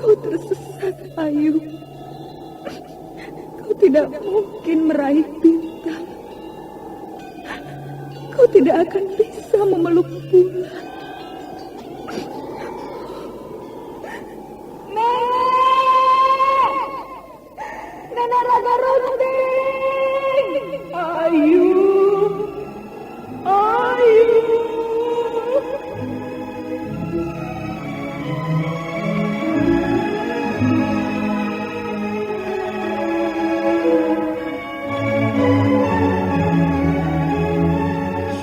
Kau tersesat, Ayu. Kau tidak mungkin meraih bintang. Kau tidak akan bisa memeluk bulan. Nenek Raga Runting! Ayu! Ayu!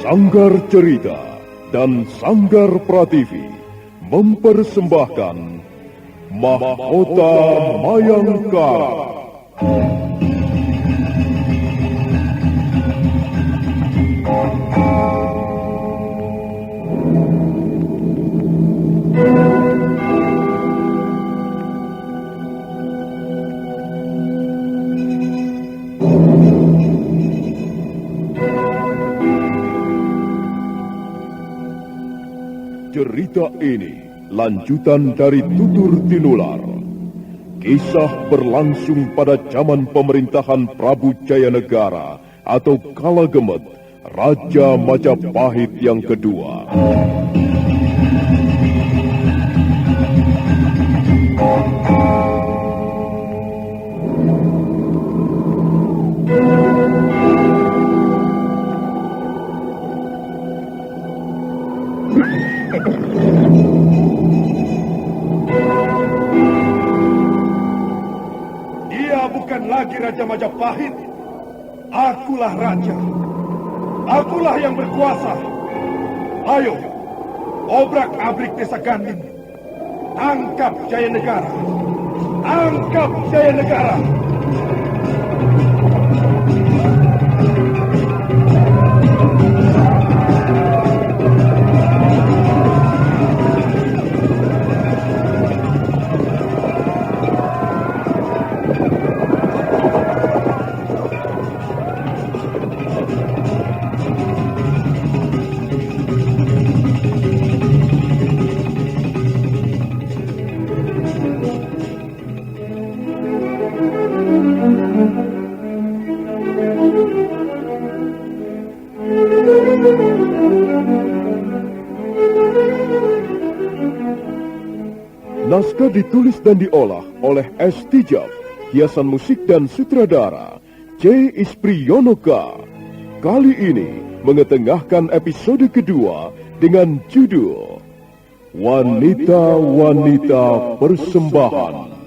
Sanggar Cerita dan Sanggar Prativi mempersembahkan Mahkota Mayangkara. Cerita ini lanjutan dari Tutur Tinular. Kisah berlangsung pada zaman pemerintahan Prabu Jayanegara atau Kala Gemet, Raja Majapahit yang kedua. Dia bukan lagi Raja Majapahit. Akulah raja. Akulah yang berkuasa. Ayo, obrak-abrik desa Ganding. Tangkap Jayanegara. Tangkap Jayanegara. Naskah ditulis dan diolah oleh S. Tijab, hiasan musik dan sutradara C. Ispriyonoka. Kali ini mengetengahkan episode kedua dengan judul Wanita-Wanita Persembahan.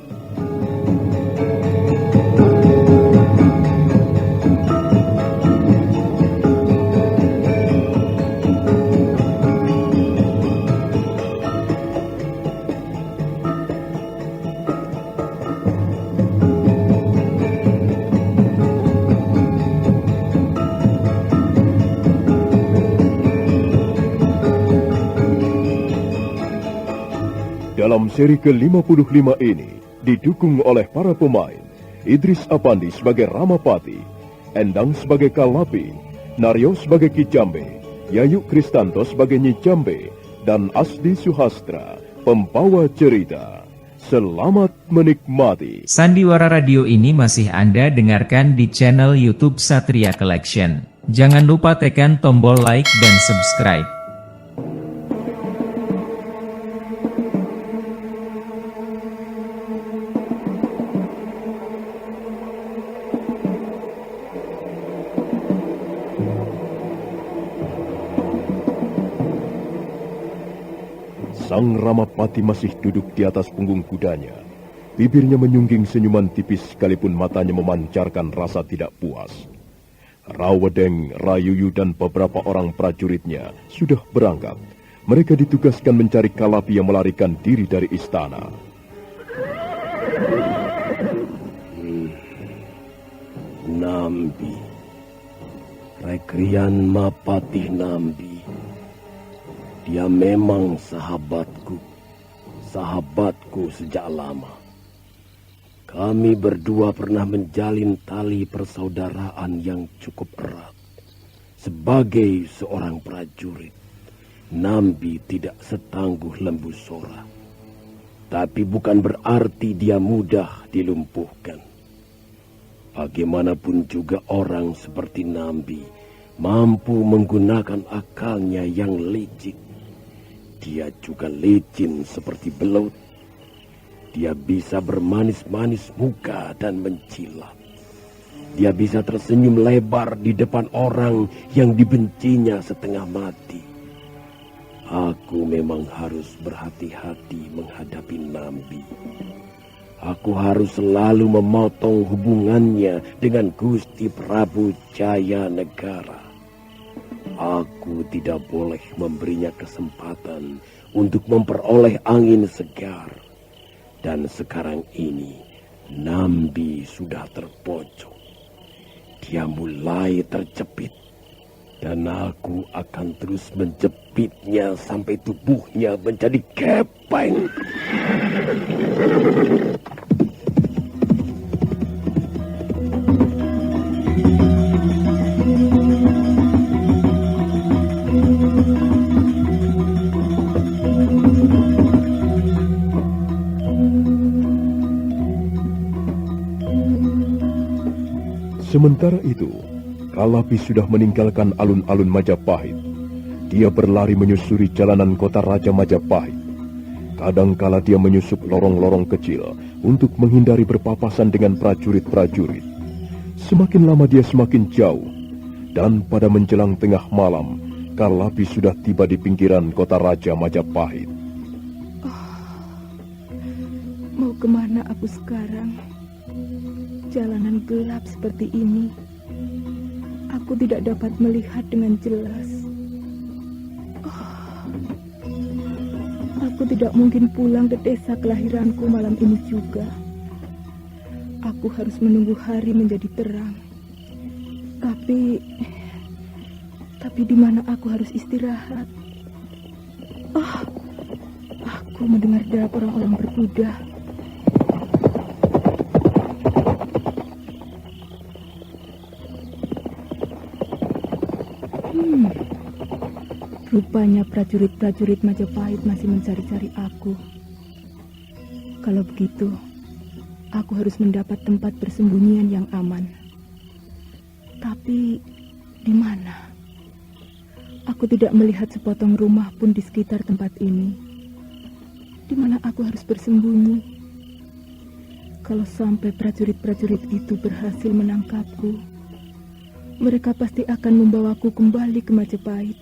Dalam seri ke-55 ini didukung oleh para pemain Idris Apandi sebagai Ramapati, Endang sebagai Kalapi, Naryo sebagai Kijambe, Yayu Kristanto sebagai Nyi Jambe, dan Asdi Suhastra, pembawa cerita. Selamat menikmati. Sandiwara Radio ini masih Anda dengarkan di channel YouTube Satria Collection. Jangan lupa tekan tombol like dan subscribe. Sang Ramapati masih duduk di atas punggung kudanya. Bibirnya menyungging senyuman tipis sekalipun matanya memancarkan rasa tidak puas. Rawedeng, Rayuyu dan beberapa orang prajuritnya sudah berangkat. Mereka ditugaskan mencari Kalapi yang melarikan diri dari istana. Nambi, Rekrian Mapati Nambi. Dia memang sahabatku sejak lama. Kami berdua pernah menjalin tali persaudaraan yang cukup erat. Sebagai seorang prajurit, Nambi tidak setangguh Lembu Sora. Tapi bukan berarti dia mudah dilumpuhkan. Bagaimanapun juga orang seperti Nambi mampu menggunakan akalnya yang licik. Dia juga licin seperti belut. Dia bisa bermanis-manis muka dan mencilat. Dia bisa tersenyum lebar di depan orang yang dibencinya setengah mati. Aku memang harus berhati-hati menghadapi Nambi. Aku harus selalu memotong hubungannya dengan Gusti Prabu Jayanegara. Aku tidak boleh memberinya kesempatan untuk memperoleh angin segar. Dan sekarang ini, Nambi sudah terpojok. Dia mulai terjepit. Dan aku akan terus menjepitnya sampai tubuhnya menjadi kepeng. Sementara itu, Kalapi sudah meninggalkan alun-alun Majapahit. Dia berlari menyusuri jalanan kota Raja Majapahit. Kadangkala dia menyusup lorong-lorong kecil untuk menghindari berpapasan dengan prajurit-prajurit. Semakin lama dia semakin jauh, dan pada menjelang tengah malam, Kalapi sudah tiba di pinggiran kota Raja Majapahit. Mau kemana aku sekarang? Jalanan gelap seperti ini. Aku tidak dapat melihat dengan jelas. Aku tidak mungkin pulang ke desa kelahiranku malam ini juga. Aku harus menunggu hari menjadi terang. Tapi di mana aku harus istirahat? Aku mendengar derap orang-orang berkuda. Rupanya prajurit-prajurit Majapahit masih mencari-cari aku. Kalau begitu, aku harus mendapat tempat persembunyian yang aman. Tapi di mana? Aku tidak melihat sepotong rumah pun di sekitar tempat ini. Di mana aku harus bersembunyi? Kalau sampai prajurit-prajurit itu berhasil menangkapku, mereka pasti akan membawaku kembali ke Majapahit.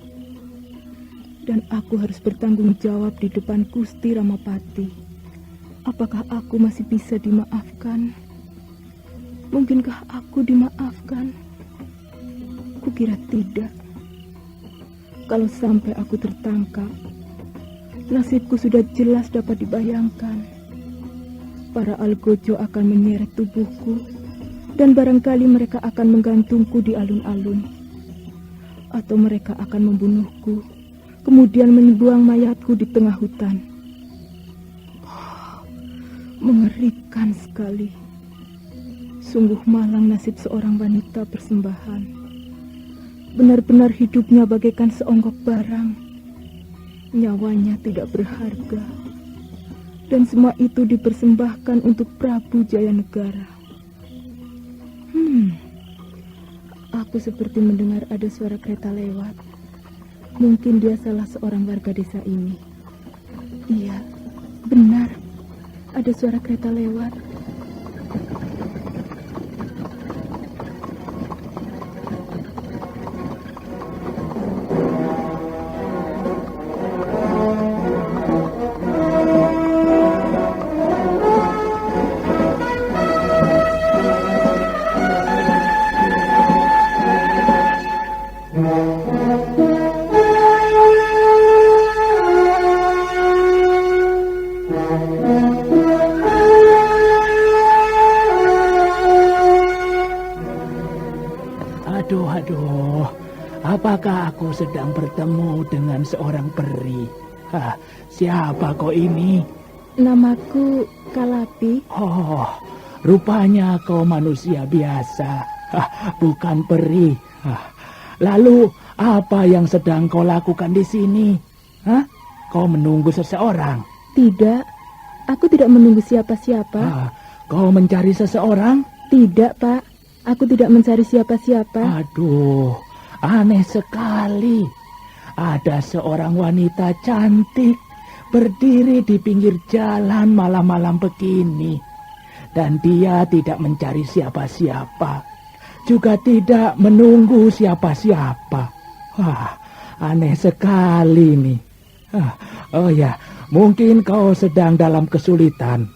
Dan aku harus bertanggung jawab di depan Gusti Ramapati. Apakah aku masih bisa dimaafkan? Mungkinkah aku dimaafkan? Kukira tidak. Kalau sampai aku tertangkap, nasibku sudah jelas dapat dibayangkan. Para algojo akan menyeret tubuhku, dan barangkali mereka akan menggantungku di alun-alun. Atau mereka akan membunuhku, kemudian membuang mayatku di tengah hutan. Mengerikan sekali. Sungguh malang nasib seorang wanita persembahan. Benar-benar hidupnya bagaikan seonggok barang. Nyawanya tidak berharga. Dan semua itu dipersembahkan untuk Prabu Jayanegara. Aku seperti mendengar ada suara kereta lewat. Mungkin dia salah seorang warga desa ini. Iya, benar. Ada suara kereta lewat. Aduh, apakah aku sedang bertemu dengan seorang peri? Siapa kau ini? Namaku Kalapi. Oh, rupanya kau manusia biasa, bukan peri. Lalu, apa yang sedang kau lakukan di sini? Kau menunggu seseorang? Tidak, Aku tidak menunggu siapa-siapa. Kau mencari seseorang? Tidak, Pak. Aku tidak mencari siapa-siapa. Aduh, aneh sekali. Ada seorang wanita cantik berdiri di pinggir jalan malam-malam begini. Dan dia tidak mencari siapa-siapa. Juga tidak menunggu siapa-siapa. Wah, aneh sekali nih. Oh ya, mungkin kau sedang dalam kesulitan.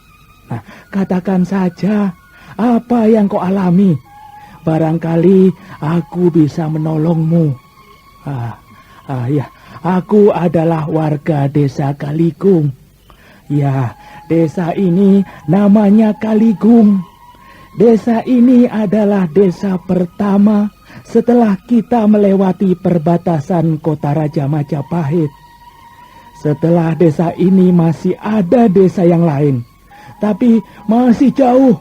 Nah, katakan saja apa yang kau alami. Barangkali aku bisa menolongmu. Ya, aku adalah warga desa Kaligung. Ya, desa ini namanya Kaligung. Desa ini adalah desa pertama setelah kita melewati perbatasan kota Raja Majapahit. Setelah desa ini masih ada desa yang lain, tapi masih jauh.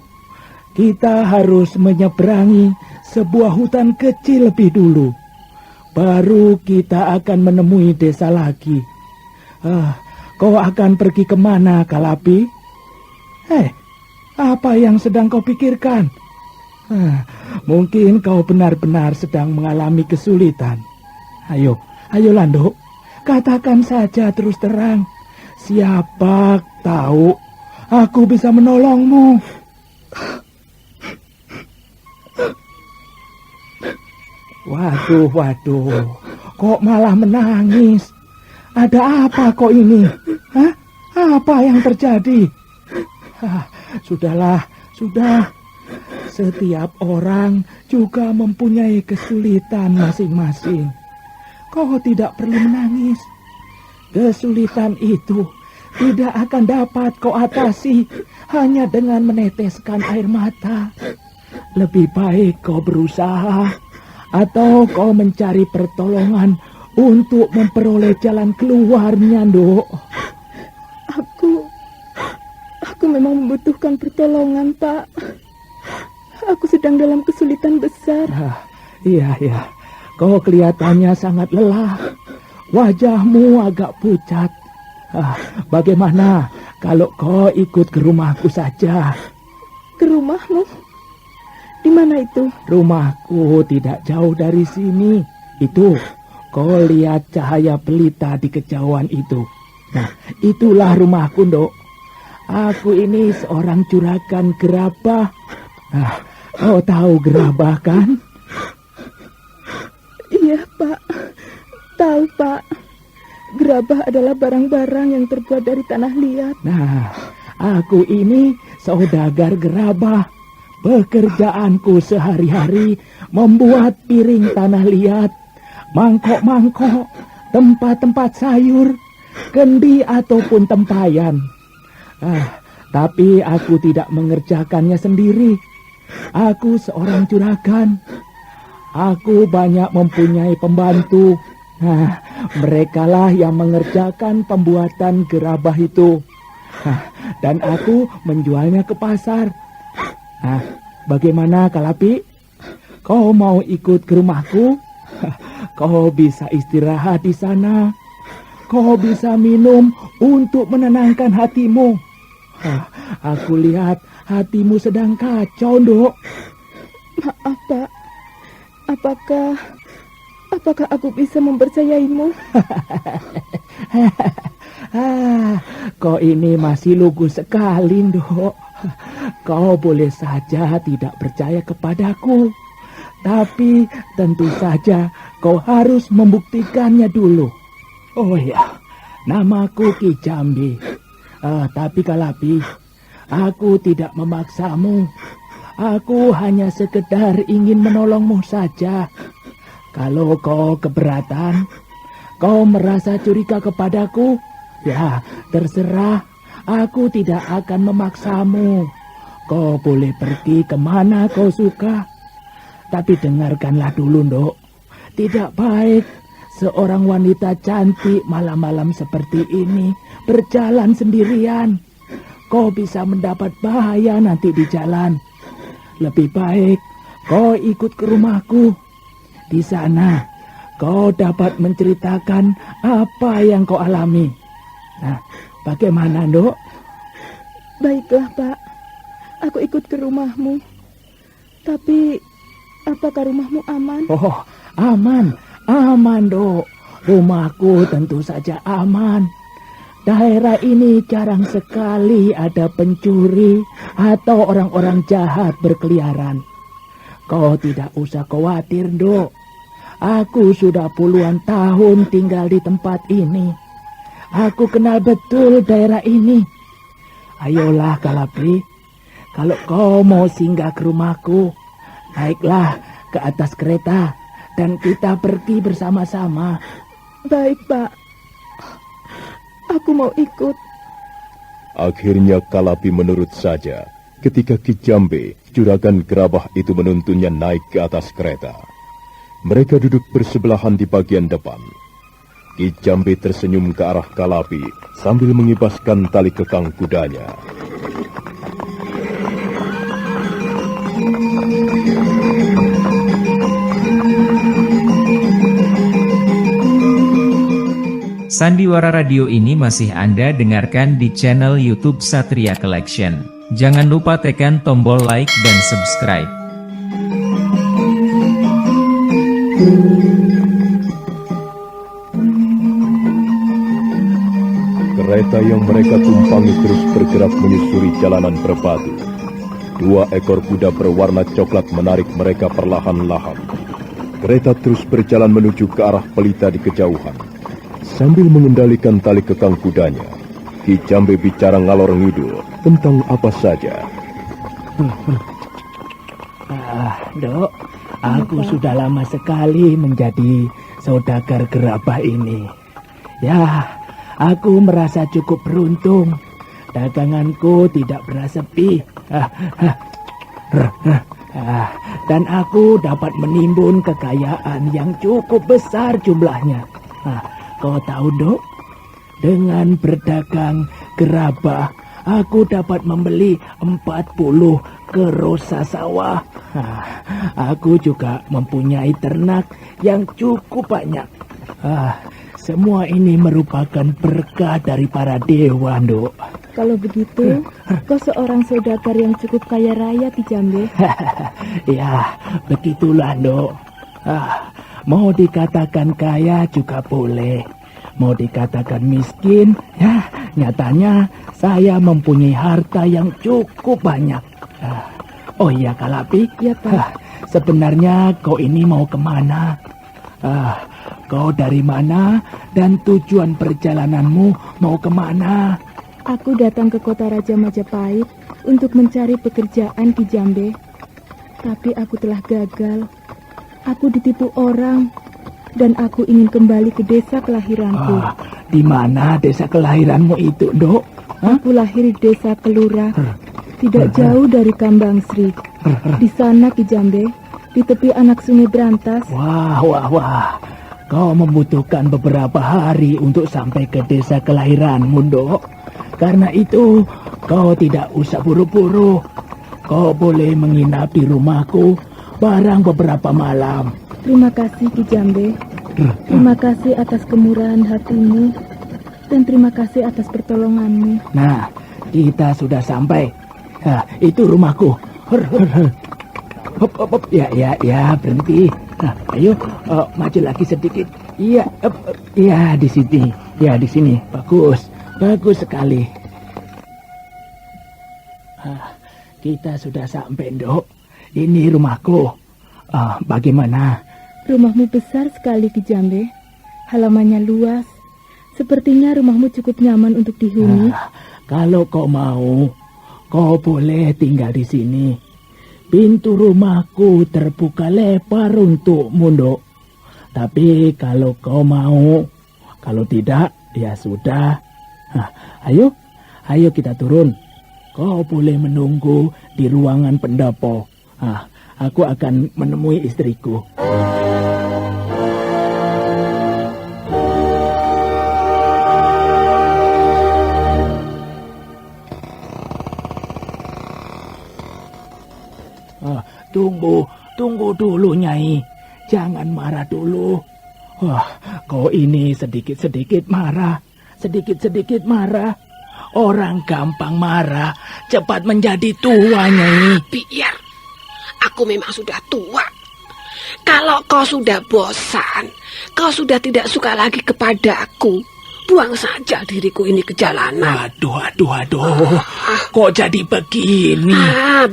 Kita harus menyeberangi sebuah hutan kecil lebih dulu. Baru kita akan menemui desa lagi. Kau akan pergi kemana, Kalapi? Apa yang sedang kau pikirkan? Mungkin kau benar-benar sedang mengalami kesulitan. Ayo Landuk, katakan saja terus terang. Siapa tahu aku bisa menolongmu. Waduh, kok malah menangis? Ada apa kok ini? Apa yang terjadi? Sudah. Setiap orang juga mempunyai kesulitan masing-masing. Kau tidak perlu menangis. Kesulitan itu tidak akan dapat kau atasi hanya dengan meneteskan air mata. Lebih baik kau berusaha atau kau mencari pertolongan untuk memperoleh jalan keluarnya, Nduk. Aku memang membutuhkan pertolongan, Pak. Aku sedang dalam kesulitan besar. Iya. Kau kelihatannya sangat lelah. Wajahmu agak pucat. Bagaimana kalau kau ikut ke rumahku saja? Ke rumahmu? Di mana itu? Rumahku tidak jauh dari sini. Itu, kau lihat cahaya pelita di kejauhan itu. Nah, itulah rumahku, Nduk. Aku ini seorang juragan gerabah. Kau tahu gerabah kan? Iya, Pak. Tahu, Pak. Gerabah adalah barang-barang yang terbuat dari tanah liat. Nah, aku ini saudagar gerabah. Pekerjaanku sehari-hari membuat piring tanah liat, mangkok-mangkok, tempat-tempat sayur, kendi ataupun tempayan. Tapi aku tidak mengerjakannya sendiri. Aku seorang juragan. Aku banyak mempunyai pembantu. Merekalah yang mengerjakan pembuatan gerabah itu. Dan aku menjualnya ke pasar. Bagaimana, Kalapi? Kau mau ikut ke rumahku? Kau bisa istirahat di sana. Kau bisa minum untuk menenangkan hatimu. Aku lihat hatimu sedang kacau, Nduk. Maaf, Pak. Apakah aku bisa mempercayaimu? Kau ini masih lugu sekali, Nduk. Kau boleh saja tidak percaya kepadaku. Tapi tentu saja kau harus membuktikannya dulu. Oh ya, namaku Ki Jambi. Tapi Kalapi, aku tidak memaksamu. Aku hanya sekedar ingin menolongmu saja. Kalau kau keberatan, kau merasa curiga kepadaku, ya terserah. Aku tidak akan memaksamu. Kau boleh pergi kemana kau suka. Tapi dengarkanlah dulu, Nduk. Tidak baik seorang wanita cantik malam-malam seperti ini berjalan sendirian. Kau bisa mendapat bahaya nanti di jalan. Lebih baik kau ikut ke rumahku. Di sana kau dapat menceritakan apa yang kau alami. Nah, bagaimana, Nduk? Baiklah, Pak. Aku ikut ke rumahmu. Tapi, apakah rumahmu aman? Oh, aman. Aman, Dok. Rumahku tentu saja aman. Daerah ini jarang sekali ada pencuri atau orang-orang jahat berkeliaran. Kau tidak usah khawatir, Dok. Aku sudah puluhan tahun tinggal di tempat ini. Aku kenal betul daerah ini. Ayolah, Kalapi. Kalau kau mau singgah ke rumahku, naiklah ke atas kereta dan kita pergi bersama-sama. Baik, Pak. Aku mau ikut. Akhirnya Kalapi menurut saja ketika Ki Jambe, juragan gerabah itu menuntunnya naik ke atas kereta. Mereka duduk bersebelahan di bagian depan. Ki Jambe tersenyum ke arah Kalapi sambil mengibaskan tali kekang kudanya. Sandiwara radio ini masih Anda dengarkan di channel YouTube Satria Collection. Jangan lupa tekan tombol like dan subscribe. Kereta yang mereka tumpangi terus bergerak menyusuri jalanan berbatu. 2 ekor kuda berwarna coklat menarik mereka perlahan-lahan. Kereta terus berjalan menuju ke arah pelita di kejauhan. Sambil mengendalikan tali kekang kudanya, Ki Jambe bicara ngalor ngidul tentang apa saja. Dok, aku sudah lama sekali menjadi saudagar gerabah ini. Ya, aku merasa cukup beruntung. Daganganku tidak pernah sepi. Dan aku dapat menimbun kekayaan yang cukup besar jumlahnya. Kau tahu, Dok? Dengan berdagang gerabah, aku dapat membeli 40 kerosa sawah. Aku juga mempunyai ternak yang cukup banyak. Semua ini merupakan berkah dari para dewa, Dok. Kalau begitu, kau seorang saudagar yang cukup kaya raya, Ki Jambe. Ya, begitulah, Dok. Mau dikatakan kaya juga boleh. Mau dikatakan miskin, ya nyatanya saya mempunyai harta yang cukup banyak. Oh iya, Kalapi. Ya, Pak. Sebenarnya kau ini mau kemana? Kau dari mana dan tujuan perjalananmu mau kemana? Aku datang ke kota Raja Majapahit untuk mencari pekerjaan, Ki Jambe. Tapi aku telah gagal. Aku ditipu orang, dan aku ingin kembali ke desa kelahiranku. Di mana desa kelahiranmu itu, Dok? Aku lahir di desa Kelura, tidak jauh dari Kambang Sri. Di sana, Ki Jambe, di tepi anak sungai Brantas. Wah. Kau membutuhkan beberapa hari untuk sampai ke desa kelahiranmu, Dok. Karena itu, kau tidak usah buru-buru. Kau boleh menginap di rumahku barang beberapa malam. Terima kasih, Ki Jambe. Terima kasih atas kemurahan hatimu. Dan terima kasih atas pertolonganmu. Nah, kita sudah sampai. Itu rumahku. Hop. Ya, berhenti. Ayo, maju lagi sedikit. Iya, di sini. Ya, di sini. Bagus sekali. Kita sudah sampai, Dok. Ini rumahku. Bagaimana? Rumahmu besar sekali, Ki Jambe. Halamannya luas. Sepertinya rumahmu cukup nyaman untuk dihuni. Kalau kau mau, kau boleh tinggal di sini. Pintu rumahku terbuka lebar untukmu, Dok. Tapi kalau kau mau, kalau tidak, ya sudah. Ayo kita turun. Kau boleh menunggu di ruangan pendopo. Aku akan menemui istriku. Tunggu dulu, Nyai. Jangan marah dulu. Kau ini sedikit-sedikit marah. Orang gampang marah cepat menjadi tua, Nyai. Biar. Aku memang sudah tua. Kalau kau sudah bosan, kau sudah tidak suka lagi kepadaku, buang saja diriku ini ke jalanan. Aduh. Kok jadi begini?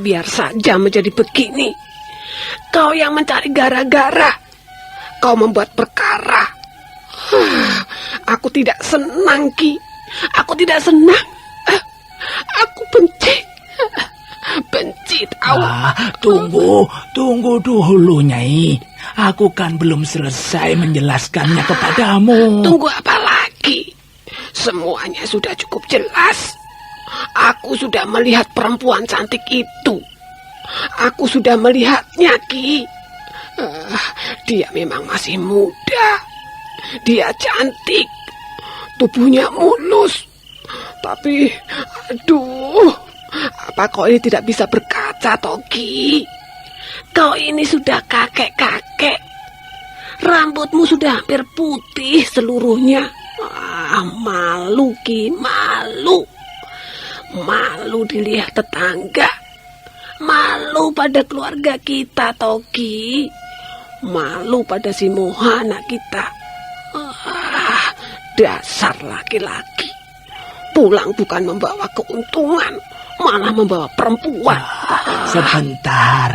Biar saja menjadi begini. Kau yang mencari gara-gara. Kau membuat perkara. Aku tidak senang, Ki. Aku tidak senang. Aku benci. Benci tahu. Tunggu dulu, Nyai. Aku kan belum selesai menjelaskannya kepadamu. Tunggu apa lagi? Semuanya sudah cukup jelas. Aku sudah melihat perempuan cantik itu. Aku sudah melihatnya, Ki. Dia memang masih muda. Dia cantik. Tubuhnya mulus. Tapi, aduh, apa kau ini tidak bisa berkaca, Toki? Kau ini sudah kakek-kakek. Rambutmu sudah hampir putih seluruhnya. Malu, Ki, malu. Malu dilihat tetangga. Malu pada keluarga kita, Toki. Malu pada si Moha anak kita. Dasar laki-laki. Pulang bukan membawa keuntungan, malah membawa perempuan. Sebentar,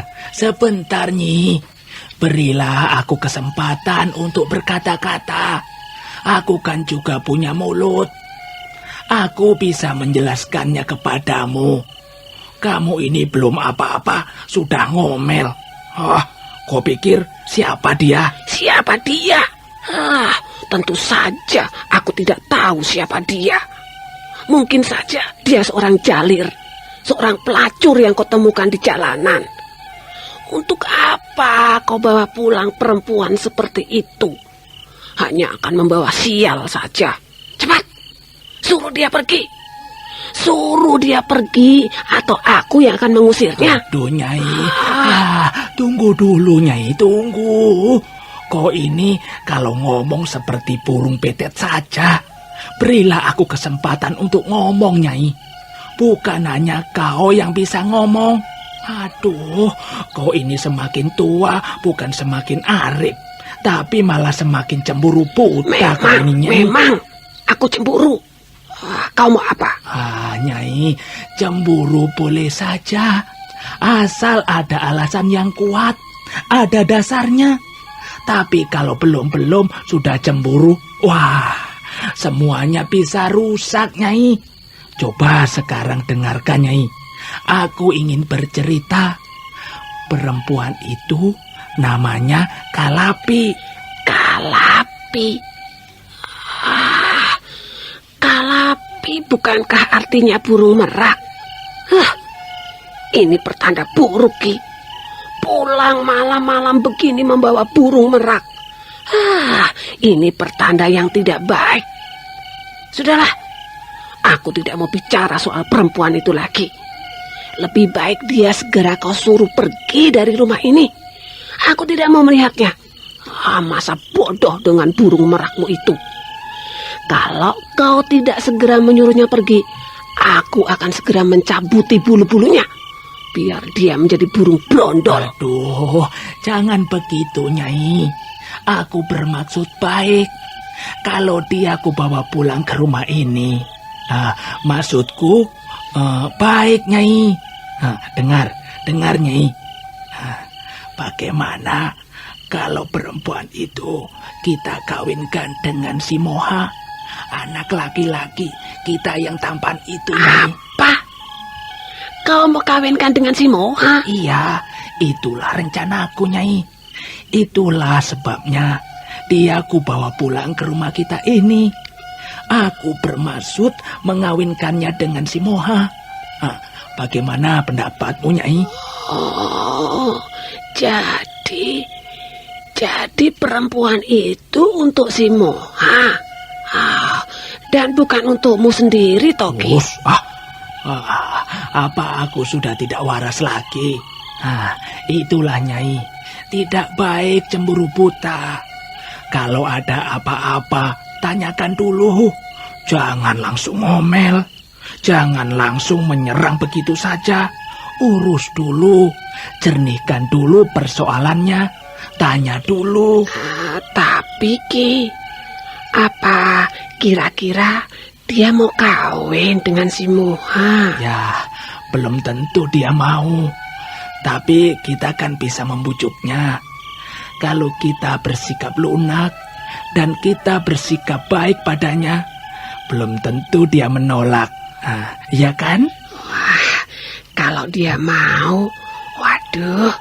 Nyi. Berilah aku kesempatan untuk berkata-kata. Aku kan juga punya mulut. Aku bisa menjelaskannya kepadamu. Kamu ini belum apa-apa, sudah ngomel. Kau pikir siapa dia? Siapa dia? Tentu saja aku tidak tahu siapa dia. Mungkin saja dia seorang jalir, seorang pelacur yang kau temukan di jalanan. Untuk apa kau bawa pulang perempuan seperti itu? Hanya akan membawa sial saja. Cepat, suruh dia pergi. Suruh dia pergi atau aku yang akan mengusirnya. Aduh, Nyai. Tunggu dulu, Nyai, tunggu. Kau ini kalau ngomong seperti burung petet saja. Berilah aku kesempatan untuk ngomong, Nyai. Bukan hanya kau yang bisa ngomong. Aduh, kau ini semakin tua bukan semakin arif, tapi malah semakin cemburu buta kau ini, Nyai. Memang, aku cemburu. Kau mau apa? Nyai, cemburu boleh saja. Asal ada alasan yang kuat, ada dasarnya. Tapi kalau belum sudah cemburu, wah, semuanya bisa rusak, Nyai. Coba sekarang dengarkan, Nyai. Aku ingin bercerita. Perempuan itu namanya Kalapi. Kalapi? Kalapi bukankah artinya burung merak? Ini pertanda buruk, Ki. Pulang malam-malam begini membawa burung merak. Ini pertanda yang tidak baik. Sudahlah, aku tidak mau bicara soal perempuan itu lagi. Lebih baik dia segera kau suruh pergi dari rumah ini. Aku tidak mau melihatnya. Masa bodoh dengan burung merakmu itu. Kalau kau tidak segera menyuruhnya pergi, aku akan segera mencabuti bulu-bulunya. Biar dia menjadi burung blondol. Aduh, jangan begitu, Nyai. Aku bermaksud baik. Kalau dia aku bawa pulang ke rumah ini, maksudku baik, Nyai. Dengar, Nyai. Bagaimana kalau perempuan itu kita kawinkan dengan si Moha, anak laki-laki kita yang tampan itu, Nyai? Apa? Kau mau kawinkan dengan si Moha? Iya, itulah rencanaku, Nyai. Itulah sebabnya dia aku bawa pulang ke rumah kita ini. Aku bermaksud mengawinkannya dengan si Moha. Bagaimana pendapatmu, Nyai? Oh, jadi perempuan itu untuk si Moha. Dan bukan untukmu sendiri, Toki. Apa aku sudah tidak waras lagi? Itulah, Nyai. Tidak baik cemburu buta. Kalau ada apa-apa, tanyakan dulu. Jangan langsung ngomel. Jangan langsung menyerang begitu saja. Urus dulu, jernihkan dulu persoalannya, tanya dulu. Tapi Ki, apa kira-kira dia mau kawin dengan si Moha? Ya, belum tentu dia mau. Tapi kita kan bisa membujuknya. Kalau kita bersikap lunak dan kita bersikap baik padanya, belum tentu dia menolak. Iya kan? Wah, kalau dia mau, waduh,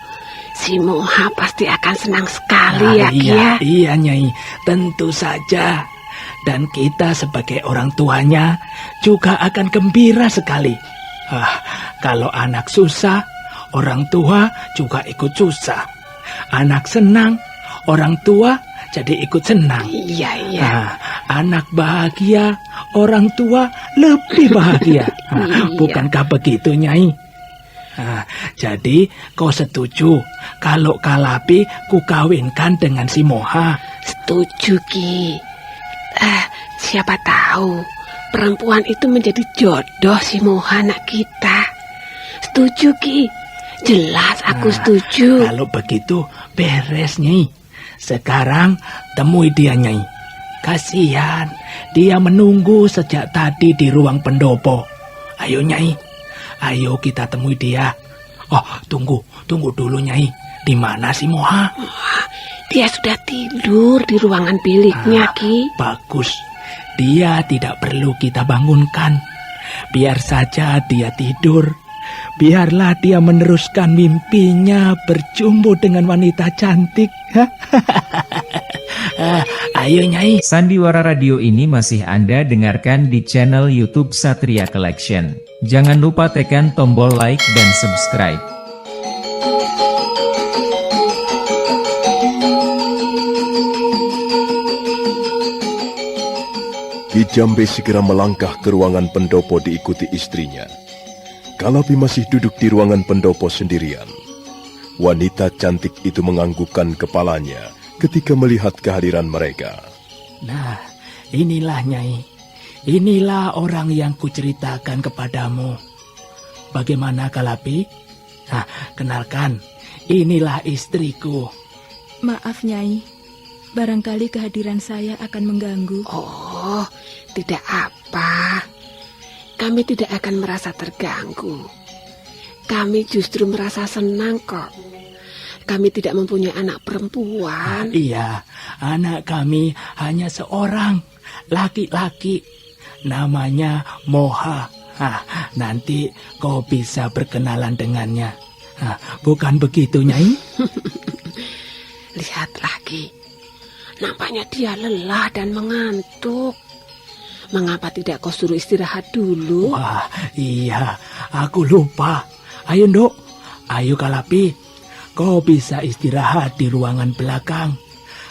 si Moha pasti akan senang sekali ya, Ki ya. Iya, Nyai, tentu saja. Dan kita sebagai orang tuanya juga akan gembira sekali. Kalau anak susah, orang tua juga ikut susah. Anak senang, orang tua jadi ikut senang. Iya. Anak bahagia, orang tua lebih bahagia. Iya. Bukankah begitu, Nyai? Jadi kau setuju kalau Kalapi kukawinkan dengan si Moha? Setuju, Ki. Siapa tahu perempuan itu menjadi jodoh si Moha anak kita. Setuju, Ki. Jelas aku setuju. Kalau begitu beres, Nyai. Sekarang temui dia, Nyai. Kasihan, dia menunggu sejak tadi di ruang pendopo. Ayo, Nyai. Ayo kita temui dia. Oh, tunggu dulu, Nyai. Di mana si Moha? Dia sudah tidur di ruangan biliknya, Ki. Bagus. Dia tidak perlu kita bangunkan. Biar saja dia tidur. Biarlah dia meneruskan mimpinya berjumpa dengan wanita cantik. Ayo, Nyai. Sandiwara Radio ini masih Anda dengarkan di channel YouTube Satria Collection. Jangan lupa tekan tombol like dan subscribe. Ki Jambe segera melangkah ke ruangan pendopo diikuti istrinya. Kalapi masih duduk di ruangan pendopo sendirian. Wanita cantik itu menganggukkan kepalanya ketika melihat kehadiran mereka. Nah, inilah, Nyai. Inilah orang yang kuceritakan kepadamu. Bagaimana, Kalapi? Kenalkan, inilah istriku. Maaf, Nyai. Barangkali kehadiran saya akan mengganggu. Oh, tidak apa. Kami tidak akan merasa terganggu. Kami justru merasa senang kok. Kami tidak mempunyai anak perempuan. Iya, anak kami hanya seorang, laki-laki. Namanya Moha. Nanti kau bisa berkenalan dengannya. Bukan begitu, Nyai? Lihat lagi. Nampaknya dia lelah dan mengantuk. Mengapa tidak kau suruh istirahat dulu? Wah, iya, aku lupa. Ayo, Nduk. Ayo, Kalapi. Kau bisa istirahat di ruangan belakang.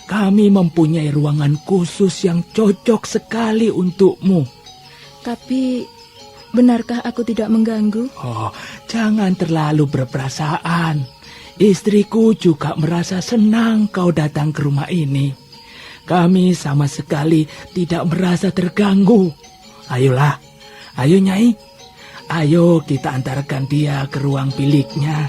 Kami mempunyai ruangan khusus yang cocok sekali untukmu. Tapi, benarkah aku tidak mengganggu? Oh, jangan terlalu berperasaan. Istriku juga merasa senang kau datang ke rumah ini. Kami sama sekali tidak merasa terganggu. Ayolah, ayo, Nyai. Ayo kita antarkan dia ke ruang biliknya.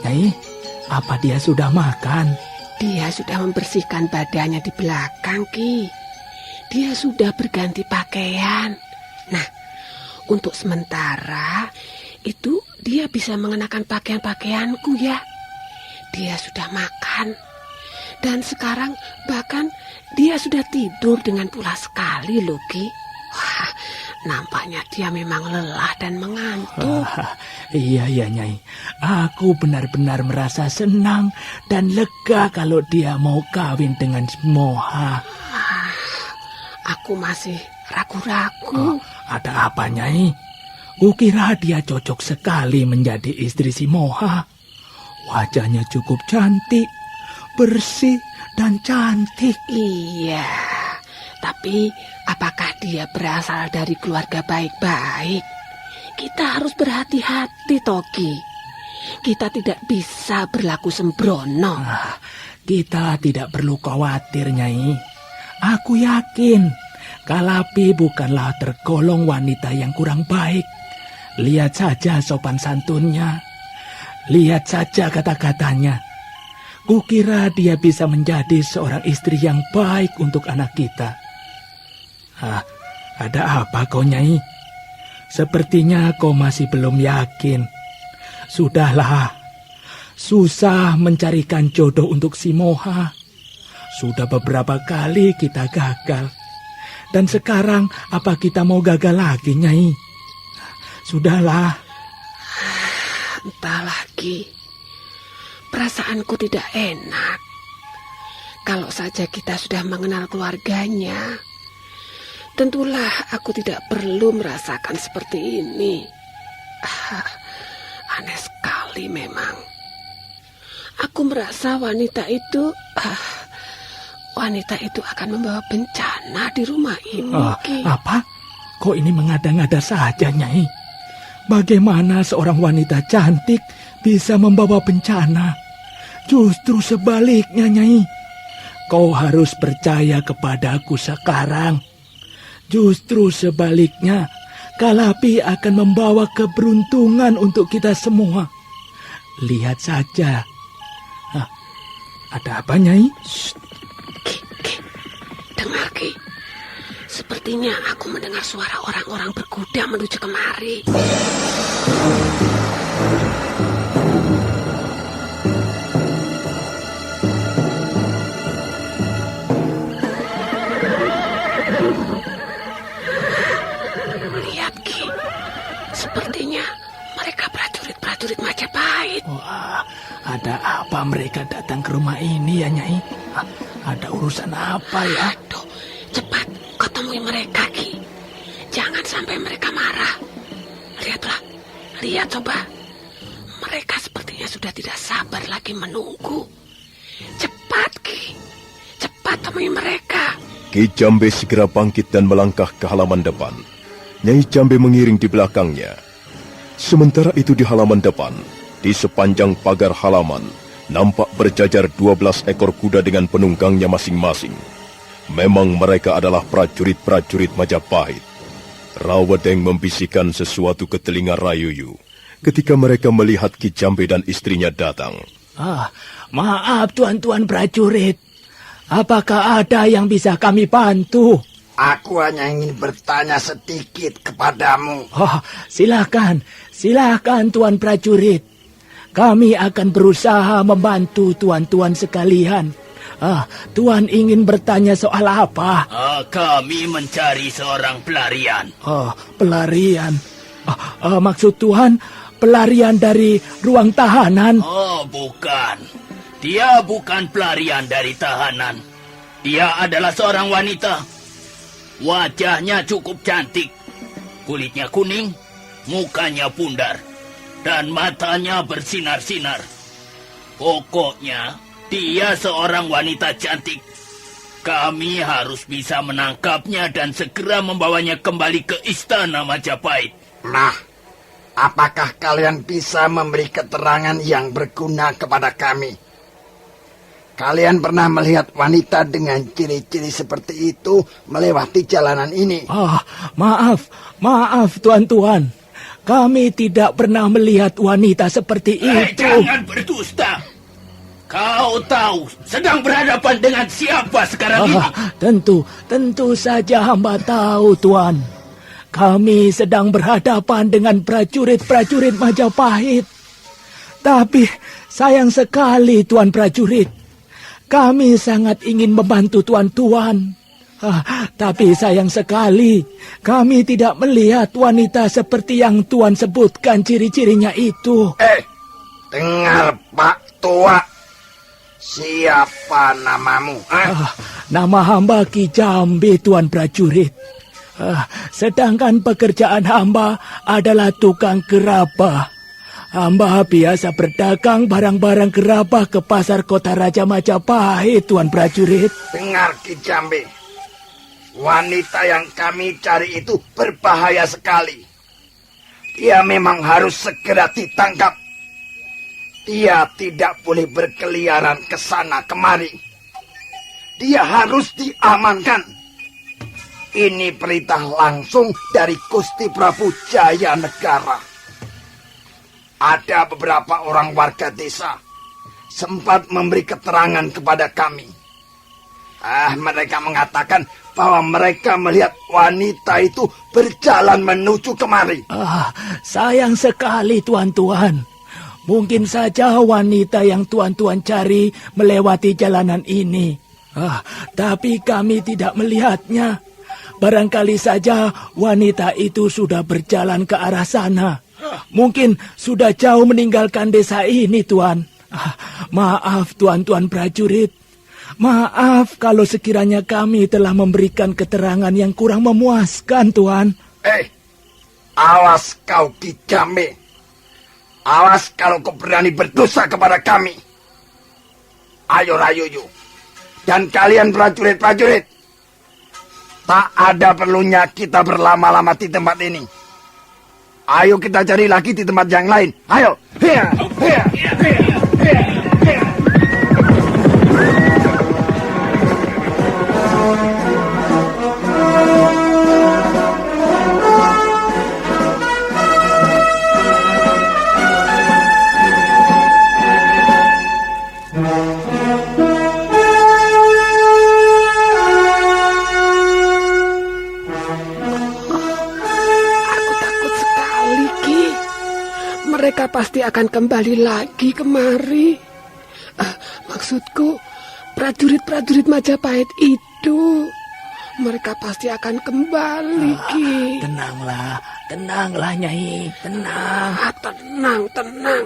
Nyai, apa dia sudah makan? Dia sudah membersihkan badannya di belakang, Ki. Dia sudah berganti pakaian. Nah, untuk sementara itu dia bisa mengenakan pakaian-pakaianku ya. Dia sudah makan. Dan sekarang bahkan dia sudah tidur dengan pulas sekali loh, Ki. Wah, nampaknya dia memang lelah dan mengantuk. Iya, Nyai. Aku benar-benar merasa senang dan lega kalau dia mau kawin dengan Moha. Aku masih ragu-ragu. Ada apa, Nyai? Kukira dia cocok sekali menjadi istri si Moha. Wajahnya cukup cantik, bersih, dan cantik. Iya, tapi apakah dia berasal dari keluarga baik-baik? Kita harus berhati-hati, Toki. kita tidak bisa berlaku sembrono. Kita tidak perlu khawatir, Nyai. Aku yakin Kalapi bukanlah tergolong wanita yang kurang baik. Lihat saja sopan santunnya. Lihat saja kata-katanya. Kukira dia bisa menjadi seorang istri yang baik untuk anak kita. Ada apa kau, Nyai? Sepertinya kau masih belum yakin. Sudahlah, susah mencarikan jodoh untuk si Moha. Sudah beberapa kali kita gagal. Dan sekarang apa kita mau gagal lagi, Nyai? Sudahlah. Entah lagi. Perasaanku tidak enak. Kalau saja kita sudah mengenal keluarganya, tentulah aku tidak perlu merasakan seperti ini. Aneh sekali memang. Aku merasa wanita itu akan membawa bencana di rumah ini. Apa? Kok ini mengada-ngada saja, Nyai? Bagaimana seorang wanita cantik bisa membawa bencana? Justru sebaliknya, Nyai. Kau harus percaya kepadaku sekarang. Justru sebaliknya, Kalapi akan membawa keberuntungan untuk kita semua. Lihat saja. Ada apa, Nyai? Ki, dengar, Ki. Sepertinya aku mendengar suara orang-orang berkuda menuju kemari. Lihat, Ki. Sepertinya mereka prajurit-prajurit Majapahit. Wah, ada apa mereka datang ke rumah ini ya, Nyai? Ada urusan apa ya? Aduh, cepat kau temui mereka, Ki. Jangan sampai mereka marah. Lihatlah, lihat coba. Mereka sepertinya sudah tidak sabar lagi menunggu. Cepat, Ki. Cepat temui mereka. Ki Jambe segera bangkit dan melangkah ke halaman depan. Nyai Jambe mengiring di belakangnya. Sementara itu di halaman depan, di sepanjang pagar halaman, nampak berjajar 12 ekor kuda dengan penunggangnya masing-masing. Memang mereka adalah prajurit-prajurit Majapahit. Rawedeng membisikkan sesuatu ke telinga Rayuyu ketika mereka melihat Ki Jambe dan istrinya datang. Maaf tuan-tuan prajurit. Apakah ada yang bisa kami bantu? Aku hanya ingin bertanya sedikit kepadamu. Silakan tuan prajurit. Kami akan berusaha membantu tuan-tuan sekalian. Tuan ingin bertanya soal apa? Kami mencari seorang pelarian. Pelarian? Maksud tuan pelarian dari ruang tahanan? Bukan. Dia bukan pelarian dari tahanan. Dia adalah seorang wanita. Wajahnya cukup cantik. Kulitnya kuning, mukanya pundar, dan matanya bersinar-sinar. Pokoknya, dia seorang wanita cantik. Kami harus bisa menangkapnya dan segera membawanya kembali ke istana Majapahit. Nah, apakah kalian bisa memberi keterangan yang berguna kepada kami? Kalian pernah melihat wanita dengan ciri-ciri seperti itu melewati jalanan ini? Maaf tuan-tuan. Kami tidak pernah melihat wanita seperti itu. Jangan berdusta. Kau tahu sedang berhadapan dengan siapa sekarang ini? Tentu saja hamba tahu, Tuan. Kami sedang berhadapan dengan prajurit-prajurit Majapahit. Tapi sayang sekali, Tuan prajurit. Kami sangat ingin membantu tuan-tuan. Tapi sayang sekali, kami tidak melihat wanita seperti yang Tuan sebutkan ciri-cirinya itu. Dengar Pak Tua. Siapa namamu? Nama hamba Ki Jambe, Tuan prajurit. Sedangkan pekerjaan hamba adalah tukang gerabah. Hamba biasa berdagang barang-barang gerabah ke pasar kota Raja Majapahit, Tuan prajurit. Dengar Ki Jambe. Wanita yang kami cari itu berbahaya sekali. Dia memang harus segera ditangkap. Dia tidak boleh berkeliaran ke sana kemari. Dia harus diamankan. Ini perintah langsung dari Gusti Prabu Jaya Negara. Ada beberapa orang warga desa sempat memberi keterangan kepada kami. Mereka mengatakan bahwa mereka melihat wanita itu berjalan menuju kemari. Sayang sekali, tuan-tuan. Mungkin saja wanita yang tuan-tuan cari melewati jalanan ini. Tapi kami tidak melihatnya. Barangkali saja wanita itu sudah berjalan ke arah sana. Mungkin sudah jauh meninggalkan desa ini, Tuan. Maaf, tuan-tuan prajurit. Maaf kalau sekiranya kami telah memberikan keterangan yang kurang memuaskan, Tuan. Awas kau, Ki Jambe. Awas kalau kau berani berdosa kepada kami. Ayo Rayuyu. Dan kalian prajurit-prajurit. Tak ada perlunya kita berlama-lama di tempat ini. Ayo kita cari lagi di tempat yang lain. Ayo. Mereka pasti akan kembali lagi kemari. Maksudku, prajurit-prajurit Majapahit itu, mereka pasti akan kembali, Ki. Tenanglah, Nyai, tenang. Tenang.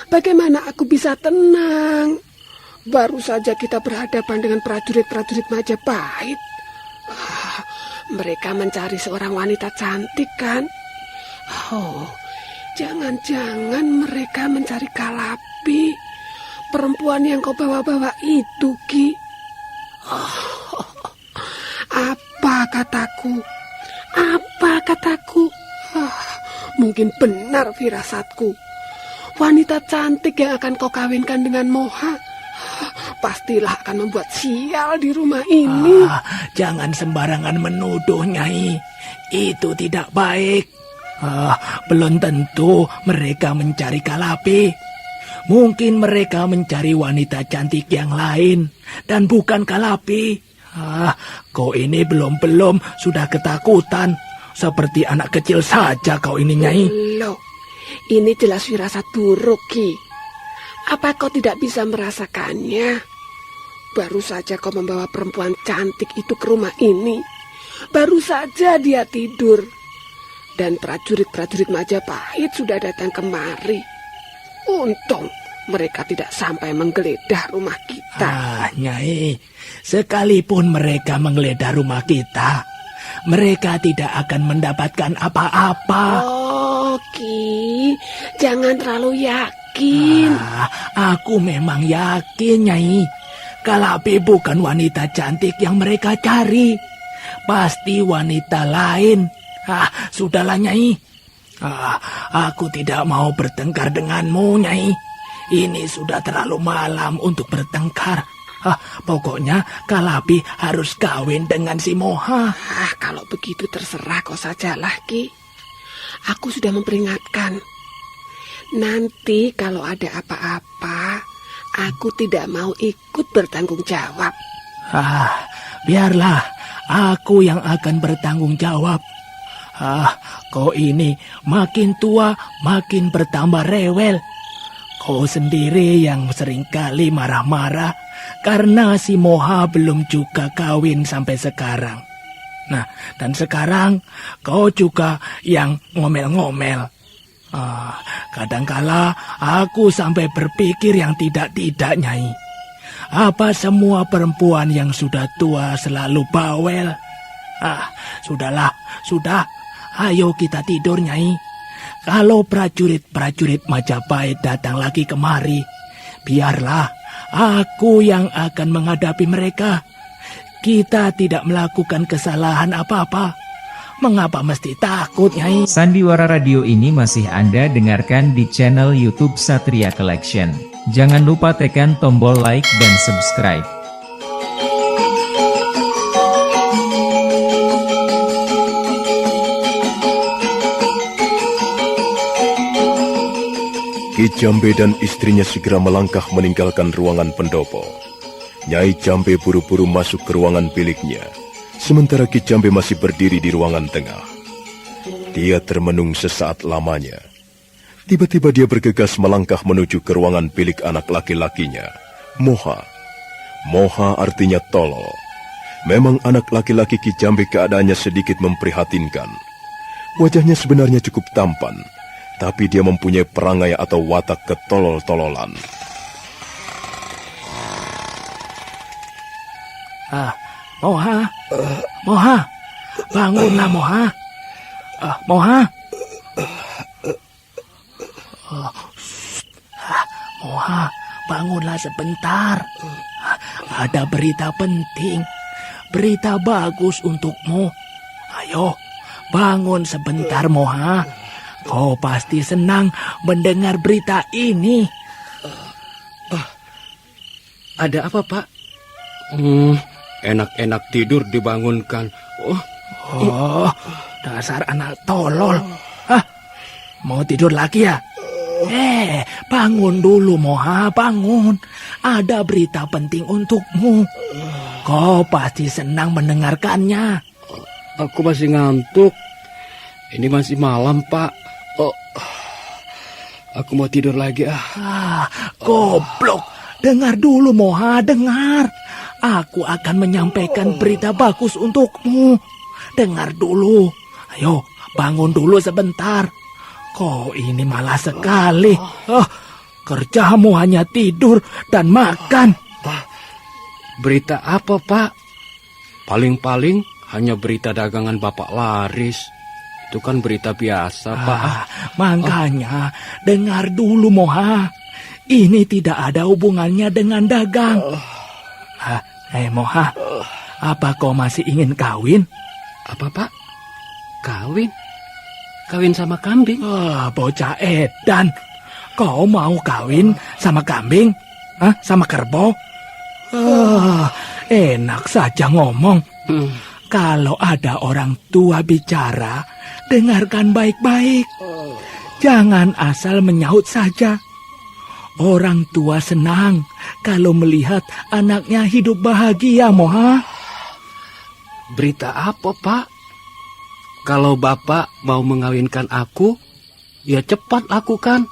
Bagaimana aku bisa tenang? Baru saja kita berhadapan dengan prajurit-prajurit Majapahit. Mereka mencari seorang wanita cantik, kan? Jangan-jangan mereka mencari Kalapi, perempuan yang kau bawa-bawa itu, Ki. Apa kataku? Mungkin benar firasatku. Wanita cantik yang akan kau kawinkan dengan Moha pastilah akan membuat sial di rumah ini. Jangan sembarangan menuduh, Nyai. Itu tidak baik. Belum tentu mereka mencari Kalapi. Mungkin mereka mencari wanita cantik yang lain dan bukan Kalapi. Kau ini belum sudah ketakutan. Seperti anak kecil saja kau ini, Nyai. Loh, ini jelas firasat buruk, Ki. Apa kau tidak bisa merasakannya? Baru saja kau membawa perempuan cantik itu ke rumah ini. Baru saja dia tidur. Dan prajurit-prajurit Majapahit sudah datang kemari. Untung mereka tidak sampai menggeledah rumah kita. Nyai, sekalipun mereka menggeledah rumah kita, mereka tidak akan mendapatkan apa-apa. Ki, jangan terlalu yakin. Aku memang yakin, Nyai. Kalapi bukan wanita cantik yang mereka cari. Pasti wanita lain. Sudahlah, Nyai. Aku tidak mau bertengkar denganmu, Nyai. Ini sudah terlalu malam untuk bertengkar. Pokoknya Kalapi harus kawin dengan si Moha. Kalau begitu terserah kau sajalah, Ki. Aku sudah memperingatkan. Nanti kalau ada apa-apa, aku tidak mau ikut bertanggung jawab. Biarlah aku yang akan bertanggung jawab. Kau ini makin tua makin bertambah rewel. Kau sendiri yang seringkali marah-marah karena si Moha belum juga kawin sampai sekarang. Nah, dan sekarang kau juga yang ngomel-ngomel. Kadangkala aku sampai berpikir yang tidak-tidak, Nyai. Apa semua perempuan yang sudah tua selalu bawel? Sudahlah, sudah. Ayo kita tidur, Nyai. Kalau prajurit-prajurit Majapahit datang lagi kemari, biarlah aku yang akan menghadapi mereka. Kita tidak melakukan kesalahan apa-apa. Mengapa mesti takut, Nyai? Sandiwara radio ini masih Anda dengarkan di channel YouTube Satria Collection. Jangan lupa tekan tombol like dan subscribe. Ki Jambe dan istrinya segera melangkah meninggalkan ruangan pendopo. Nyai Jambe buru-buru masuk ke ruangan biliknya, sementara Ki Jambe masih berdiri di ruangan tengah. Dia termenung sesaat lamanya. Tiba-tiba dia bergegas melangkah menuju ke ruangan bilik anak laki-lakinya, Moha. Moha artinya tolol. Memang anak laki-laki Ki Jambe keadaannya sedikit memprihatinkan. Wajahnya sebenarnya cukup tampan, tapi dia mempunyai perangai atau watak ketolol-tololan. Moha, Moha, bangunlah Moha. Moha. Moha, bangunlah sebentar. Ada berita penting, berita bagus untukmu. Ayo, bangun sebentar Moha. Kau pasti senang mendengar berita ini. Ada apa, Pak? Enak-enak tidur dibangunkan. Oh, dasar anak tolol. Hah? Mau tidur lagi ya? Bangun dulu Moha, bangun. Ada berita penting untukmu. Kau pasti senang mendengarkannya. Aku masih ngantuk. Ini masih malam, Pak. Aku mau tidur lagi. Goblok. Dengar dulu Moha, dengar. Aku akan menyampaikan berita bagus untukmu. Dengar dulu. Ayo, bangun dulu sebentar. Kau ini malah sekali. Kerjamu hanya tidur dan makan. Berita apa, Pak? Paling-paling hanya berita dagangan Bapak laris. Itu kan berita biasa, Pak. Makanya, dengar dulu Moha. Ini tidak ada hubungannya dengan dagang. Moha, apa kau masih ingin kawin? Apa, Pak? Kawin? Kawin sama kambing? Bocah edan. Kau mau kawin sama kambing? Sama kerbau? Enak saja ngomong. Kalau ada orang tua bicara, dengarkan baik-baik. Jangan asal menyahut saja. Orang tua senang kalau melihat anaknya hidup bahagia, Moha. Berita apa, Pak? Kalau Bapak mau mengawinkan aku, ya cepat lakukan.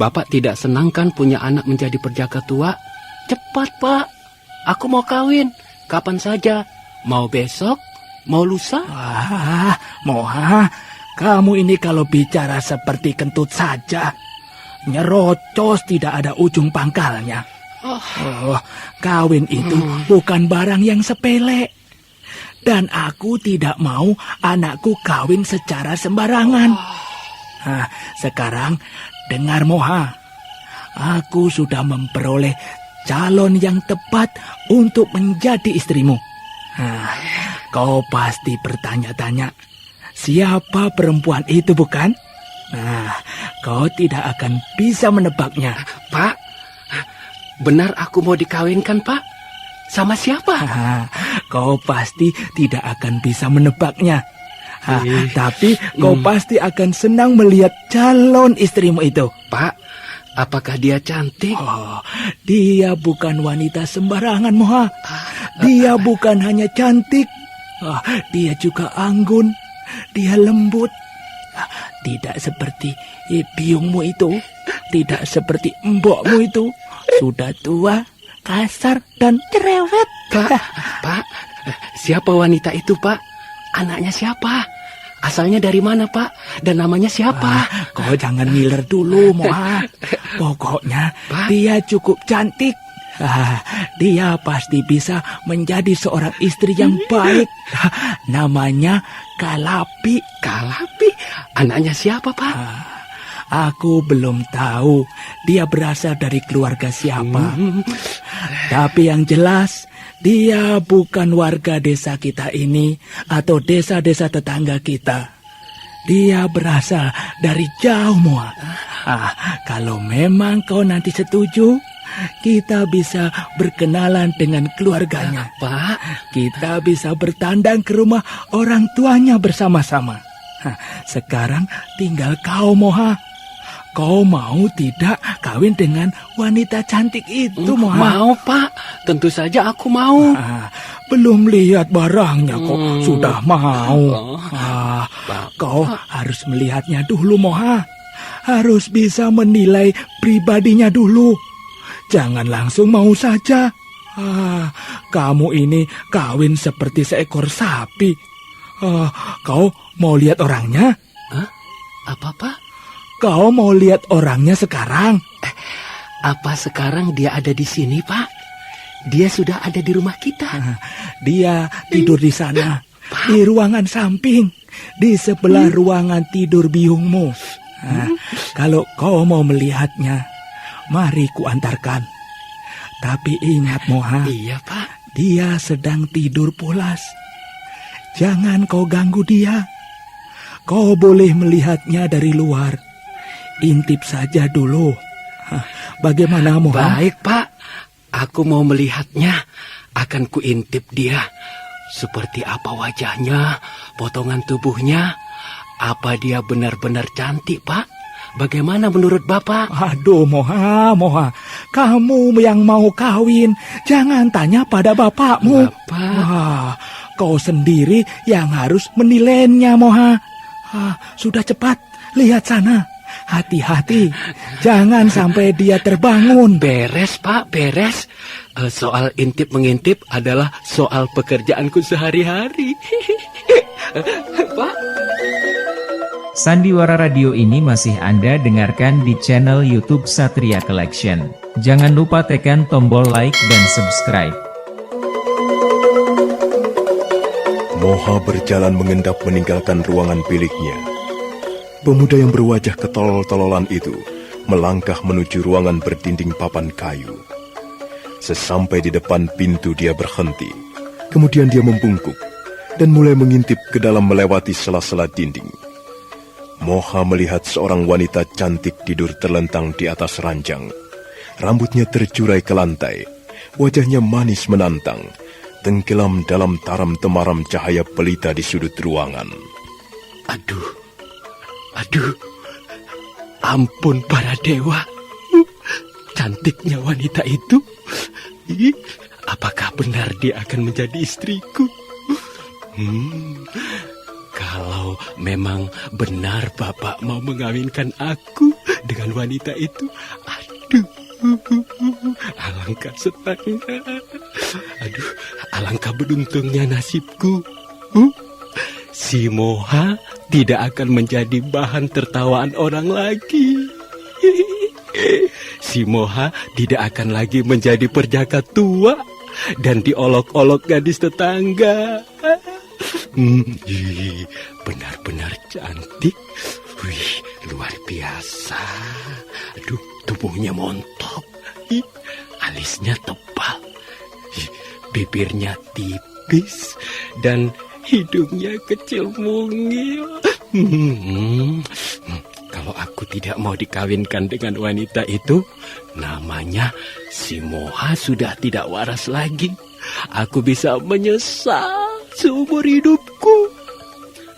Bapak tidak senang kan punya anak menjadi perjaka tua? Cepat, Pak. Aku mau kawin. Kapan saja. Mau besok? Mau lusa? Moha, kamu ini kalau bicara seperti kentut saja. Nyerocos tidak ada ujung pangkalnya. Kawin itu bukan barang yang sepele. Dan aku tidak mau anakku kawin secara sembarangan. Sekarang dengar Moha. Aku sudah memperoleh calon yang tepat untuk menjadi istrimu. Kau pasti bertanya-tanya, siapa perempuan itu, bukan? Kau tidak akan bisa menebaknya. Pak, benar aku mau dikawinkan, Pak? Sama siapa? Kau pasti tidak akan bisa menebaknya. Tapi kau pasti akan senang melihat calon istrimu itu. Pak, apakah dia cantik? Dia bukan wanita sembarangan, Moha. Dia bukan hanya cantik. Dia juga anggun. Dia lembut. Tidak seperti biungmu itu. Tidak seperti mbokmu itu. Sudah tua, kasar, dan cerewet. Pak, siapa wanita itu, Pak? Anaknya siapa? Asalnya dari mana, Pak? Dan namanya siapa? Kau jangan ngiler dulu, Moha. Pokoknya dia cukup cantik. Dia pasti bisa menjadi seorang istri yang baik. Namanya Kalapi. Kalapi? Anaknya siapa, Pak? Aku belum tahu dia berasal dari keluarga siapa. Tapi yang jelas, Dia bukan warga desa kita ini atau desa-desa tetangga kita. Dia berasal dari jauh, Moha. Kalau memang kau nanti setuju, kita bisa berkenalan dengan keluarganya. Pak, Kita bisa bertandang ke rumah orang tuanya bersama-sama. Sekarang tinggal kau, Moha. Kau mau tidak kawin dengan wanita cantik itu, Moha? mau Pak, tentu saja aku mau. Belum lihat barangnya kok sudah mau. Kau harus melihatnya dulu, Moha. Harus bisa menilai pribadinya dulu. Jangan langsung mau saja. Kamu ini kawin seperti seekor sapi. Kau mau lihat orangnya? Apa Pak? Kau mau lihat orangnya sekarang? Apa sekarang dia ada di sini, Pak? Dia sudah ada di rumah kita. Dia tidur di sana, di ruangan samping, di sebelah ruangan tidur biungmu. Kalau kau mau melihatnya, mari kuantarkan. Tapi ingat, Moha, Iya, Pak. dia sedang tidur pulas. Jangan kau ganggu dia. Kau boleh melihatnya dari luar. Intip saja dulu. Bagaimana, Moha? Baik, Pak. Aku mau melihatnya. Akan kuintip dia. Seperti apa wajahnya, potongan tubuhnya. Apa dia benar-benar cantik, Pak? Bagaimana menurut Bapak? Aduh, Moha. Kamu yang mau kawin, jangan tanya pada bapakmu. Bapak. Kau sendiri yang harus menilainya, Moha. Sudah cepat, lihat sana. Hati-hati, jangan sampai dia terbangun. Beres, Pak, beres. Soal intip-mengintip adalah soal pekerjaanku sehari-hari. Pak. Sandiwara Radio ini masih Anda dengarkan di channel YouTube Satria Collection. Jangan lupa tekan tombol like dan subscribe. Moha berjalan mengendap meninggalkan ruangan biliknya. Pemuda yang berwajah ketolol-tololan itu melangkah menuju ruangan berdinding papan kayu. Sesampai di depan pintu dia berhenti. Kemudian dia membungkuk dan mulai mengintip ke dalam melewati sela-sela dinding. Moha melihat seorang wanita cantik tidur terlentang di atas ranjang. Rambutnya terjurai ke lantai. Wajahnya manis menantang, tenggelam dalam taram-temaram cahaya pelita di sudut ruangan. Aduh. Ampun para dewa. Cantiknya wanita itu. Apakah benar dia akan menjadi istriku? Kalau memang benar Bapak mau mengawinkan aku dengan wanita itu, aduh, alangkah senangnya. Aduh, alangkah beruntungnya nasibku. Si Moha tidak akan menjadi bahan tertawaan orang lagi. Si Moha tidak akan lagi menjadi perjaka tua dan diolok-olok gadis tetangga. Benar-benar cantik. Wih, luar biasa. Aduh, tubuhnya montok. Alisnya tebal. Bibirnya tipis dan hidungnya kecil mungil. Kalau aku tidak mau dikawinkan dengan wanita itu, namanya si Moha sudah tidak waras lagi. Aku bisa menyesal seumur hidupku.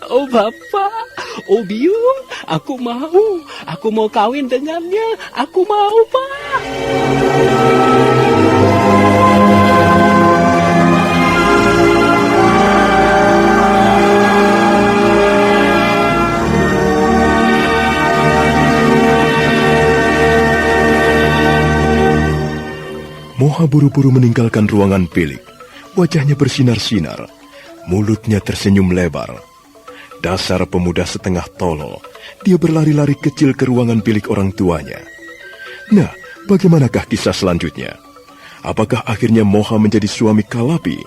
Oh Bapak, oh Biung, aku mau kawin dengannya. Aku mau, Pak. Moha buru-buru meninggalkan ruangan bilik. Wajahnya bersinar-sinar, mulutnya tersenyum lebar. Dasar pemuda setengah tolol, dia berlari-lari kecil ke ruangan bilik orang tuanya. Nah, bagaimanakah kisah selanjutnya? Apakah akhirnya Moha menjadi suami Kalapi?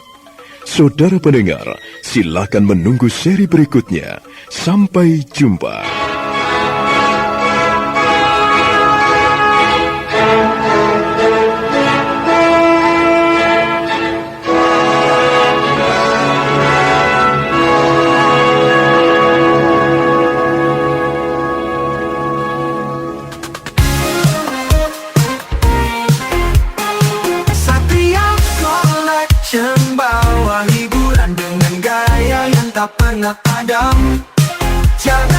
Saudara pendengar, silakan menunggu seri berikutnya. Sampai jumpa. tak pernah padam. Jangan